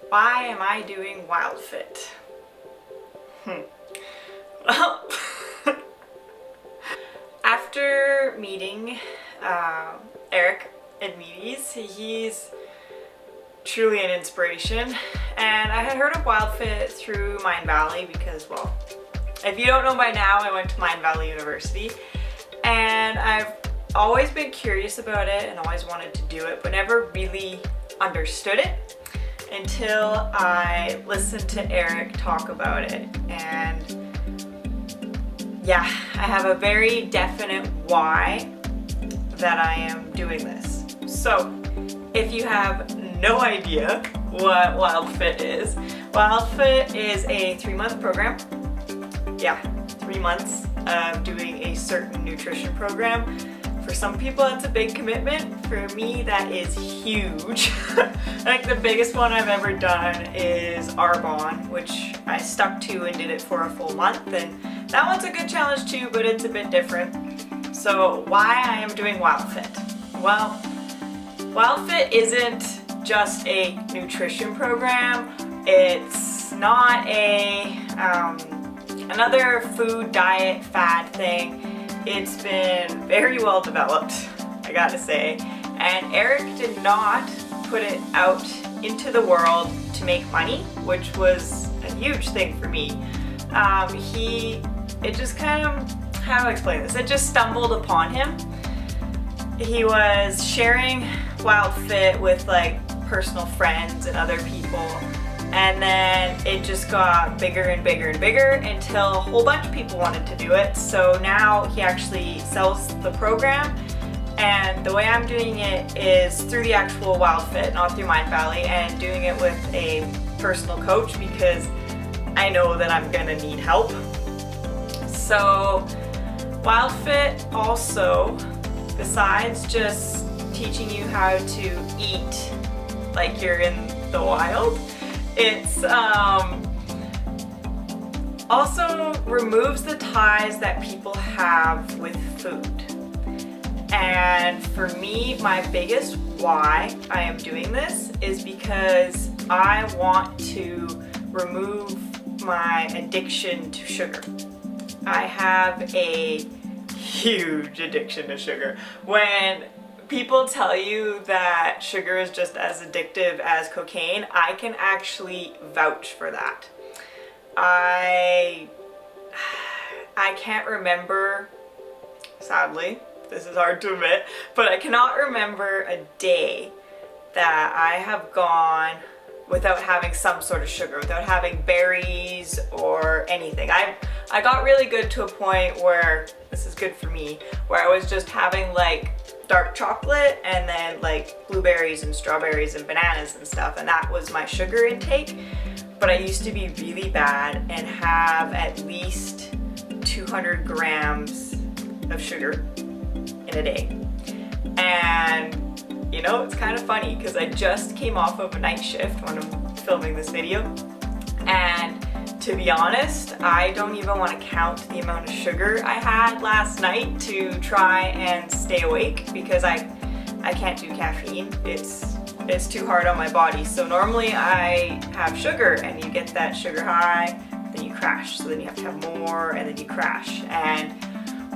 Why am I doing WildFit? Well, after meeting Eric at Meaties, he's truly an inspiration, and I had heard of WildFit through Mindvalley because, well, if you don't know by now, I went to Mindvalley University, and I've always been curious about it and always wanted to do it, but never really understood it until I listened to Eric talk about it. And yeah, I have a very definite why that I am doing this. So if you have no idea what WildFit is, WildFit is a 3-month program. Yeah, 3 months of doing a certain nutrition program. For some people, that's a big commitment. For me, that is huge. Like the biggest one I've ever done is Arbonne, which I stuck to and did it for a full month. And that one's a good challenge too, but it's a bit different. So why I am doing WildFit? Well, WildFit isn't just a nutrition program. It's not another food diet fad thing. It's been very well developed, I gotta say, and Eric did not put it out into the world to make money, which was a huge thing for me. It just kind of, how do I explain this? It just stumbled upon him. He was sharing WildFit with like personal friends and other people, and then it just got bigger and bigger and bigger until a whole bunch of people wanted to do it. So now he actually sells the program, and the way I'm doing it is through the actual WildFit, not through Mindvalley, and doing it with a personal coach because I know that I'm gonna need help. So WildFit also, besides just teaching you how to eat like you're in the wild, it's also removes the ties that people have with food. And for me, my biggest why I am doing this is because I want to remove my addiction to sugar. I have a huge addiction to sugar. When people tell you that sugar is just as addictive as cocaine, I can actually vouch for that. I can't remember, sadly, this is hard to admit, but I cannot remember a day that I have gone without having some sort of sugar, without having berries or anything. I got really good to a point where, this is good for me, where I was just having like dark chocolate and then like blueberries and strawberries and bananas and stuff, and that was my sugar intake. But I used to be really bad and have at least 200 grams of sugar in a day. And you know, it's kind of funny because I just came off of a night shift when I'm filming this video, and to be honest, I don't even want to count the amount of sugar I had last night to try and stay awake because I can't do caffeine. It's too hard on my body. So normally I have sugar and you get that sugar high, then you crash. So then you have to have more and then you crash. And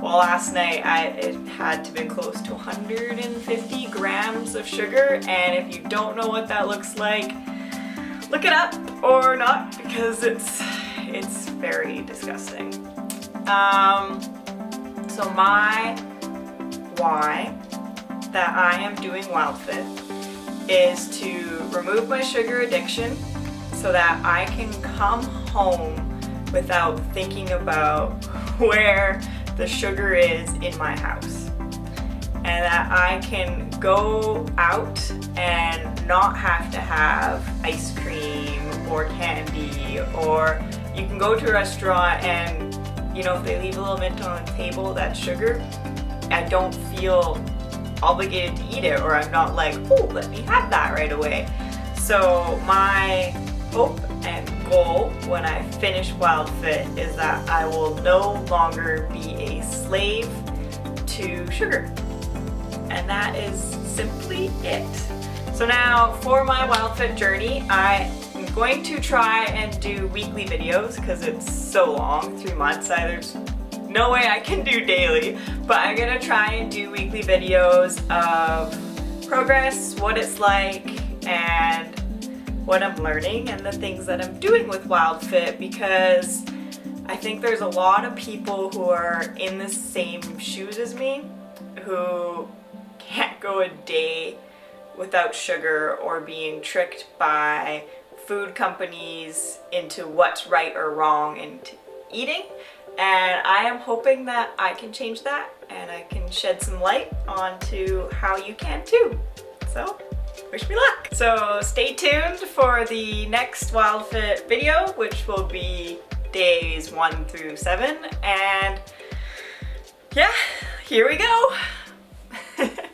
well, last night it had to have been close to 150 grams of sugar. And if you don't know what that looks like, look it up or not, because it's very disgusting. So my why that I am doing WildFit is to remove my sugar addiction so that I can come home without thinking about where the sugar is in my house, and that I can go out and not have to have ice cream or candy, or you can go to a restaurant and, you know, if they leave a little mint on the table, that's sugar. I don't feel obligated to eat it, or I'm not like, oh, let me have that right away. So my hope and goal when I finish WildFit is that I will no longer be a slave to sugar. And that is simply it. So now for my WildFit journey, I am going to try and do weekly videos because it's so long, 3 months. There's no way I can do daily, but I'm gonna try and do weekly videos of progress, what it's like, and what I'm learning and the things that I'm doing with WildFit, because I think there's a lot of people who are in the same shoes as me who can't go a day without sugar or being tricked by food companies into what's right or wrong in eating. And I am hoping that I can change that and I can shed some light onto how you can too. So wish me luck. So stay tuned for the next WildFit video, which will be days 1 through 7. And yeah, here we go.